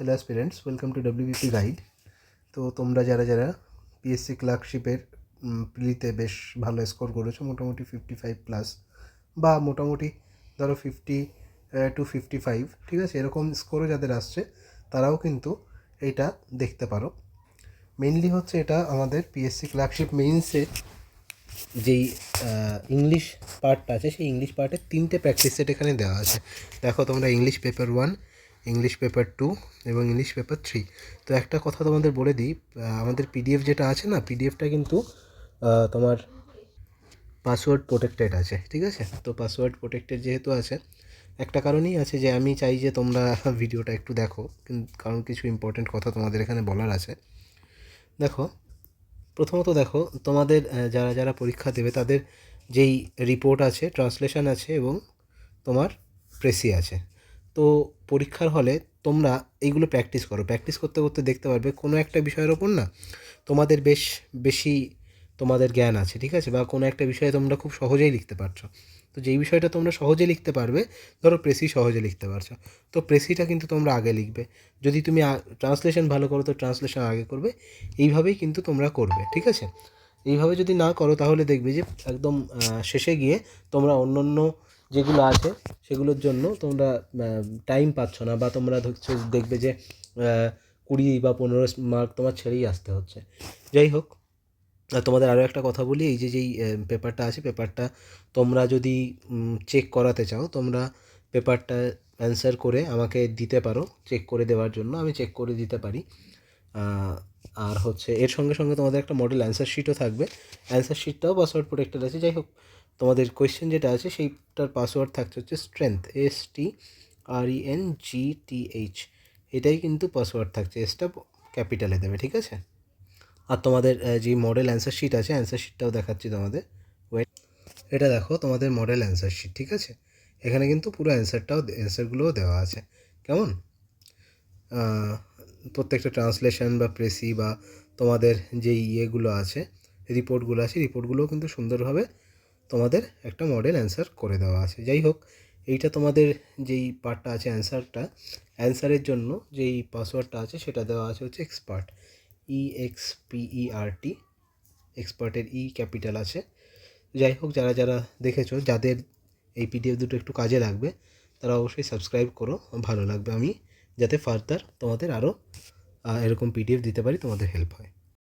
Hello aspirants, welcome to WBP guide. তো তোমরা যারা যারা পিএসসি ক্লার্কশিপের প্রিলিতে বেশ ভালো স্কোর করেছো, মোটামুটি 55+, বা মোটামুটি ধরো 50 to 55, ঠিক আছে, এরকম স্কোরও যাদের আসছে তারাও কিন্তু এইটা দেখতে পারো। মেইনলি হচ্ছে এটা আমাদের পিএসসি ক্লার্কশিপ মেইনসের যেই ইংলিশ পার্টটা আছে, সেই ইংলিশ পার্টের 3টে প্র্যাকটিস সেট এখানে দেওয়া আছে। দেখো তোমরা ইংলিশ পেপার 1, ইংলিশ পেপার 2 এবং ইংলিশ পেপার 3। তো একটা কথা তোমাদের বলে দিই, আমাদের পিডিএফ যেটা আছে না, পিডিএফটা কিন্তু তোমার পাসওয়ার্ড প্রোটেক্টেড আছে, ঠিক আছে। তো পাসওয়ার্ড প্রোটেক্টেড যেহেতু আছে, একটা কারণেই আছে যে আমি চাই যে তোমরা ভিডিওটা একটু দেখো, কারণ কিছু ইম্পর্টেন্ট কথা তোমাদের এখানে বলার আছে। দেখো, প্রথমত দেখো তোমাদের যারা যারা পরীক্ষা দেবে তাদের যেই রিপোর্ট আছে, ট্রান্সলেশন আছে এবং তোমার প্রেসি আছে। তো পরীক্ষার হলে তোমরা এইগুলো প্র্যাকটিস করো, প্র্যাকটিস করতে করতে দেখতে পারবে কোনো একটা বিষয়ের ওপর না তোমাদের বেশি তোমাদের জ্ঞান আছে, ঠিক আছে, বা কোনো একটা বিষয়ে তোমরা খুব সহজেই লিখতে পারছো। তো যেই বিষয়টা তোমরা সহজে লিখতে পারবে, ধরো প্রেসি সহজে লিখতে পারছো, তো প্রেসিটা কিন্তু তোমরা আগে লিখবে। যদি তুমি ট্রান্সলেশন ভালো করো তো ট্রান্সলেশন আগে করবে। এইভাবেই কিন্তু তোমরা করবে, ঠিক আছে। এইভাবে যদি না করো তাহলে দেখবে যে একদম শেষে গিয়ে তোমরা অন্য অন্য যেগুলো আছে সেগুলোর জন্য তোমরা টাইম পাচ্ছ না, বা তোমরা দেখবে যে 20 বা 15 মার্ক তোমার ছেড়েই আসতে হচ্ছে। যাই হোক, তোমাদের আরও একটা কথা বলি, এই যেই পেপারটা আছে, পেপারটা তোমরা যদি চেক করাতে চাও, তোমরা পেপারটা অ্যান্সার করে আমাকে দিতে পারো চেক করে দেওয়ার জন্য, আমি চেক করে দিতে পারি। আর হচ্ছে এর সঙ্গে সঙ্গে তোমাদের একটা মডেল অ্যান্সার শিটও থাকবে, অ্যান্সার শিটটাও পাসওয়ার্ড প্রোটেক্টেড আছে। যাই হোক, তোমাদের কোয়েশ্চেন যেটা আছে সেইটার পাসওয়ার্ড থাকছে হচ্ছে স্ট্রেংথ, STRENGTH, এটাই কিন্তু পাসওয়ার্ড থাকছে, এসটা ক্যাপিটালে দেবে, ঠিক আছে। আর তোমাদের যে মডেল অ্যান্সার শিট আছে, অ্যান্সার শিটটাও দেখাচ্ছি তোমাদের। ওয়েট, এটা দেখো তোমাদের মডেল অ্যান্সার শিট, ঠিক আছে। এখানে কিন্তু পুরো অ্যান্সারগুলোও দেওয়া আছে, কেমন। প্রত্যেকটা ট্রান্সলেশন বা প্রেসি বা তোমাদের যেই ইয়েগুলো আছে, রিপোর্টগুলো আছে, রিপোর্টগুলোও কিন্তু সুন্দরভাবে তোমাদের একটা মডেল অ্যান্সার করে দেওয়া আছে। যাই হোক, এইটা তোমাদের যেই পার্টটা আছে অ্যান্সারের জন্য যেই পাসওয়ার্ডটা আছে সেটা দেওয়া আছে হচ্ছে এক্সপার্ট, EXPERT, এক্সপার্টের ক্যাপিটাল আছে। যাই হোক, যারা যারা দেখেছো, যাদের এই পিডিএফ দুটো একটু কাজে লাগবে তারা অবশ্যই সাবস্ক্রাইব করো, ভালো লাগবে আমি যাতে ফার্দার তোমাদের আরও এরকম পিডিএফ দিতে পারি, তোমাদের হেল্প হয়।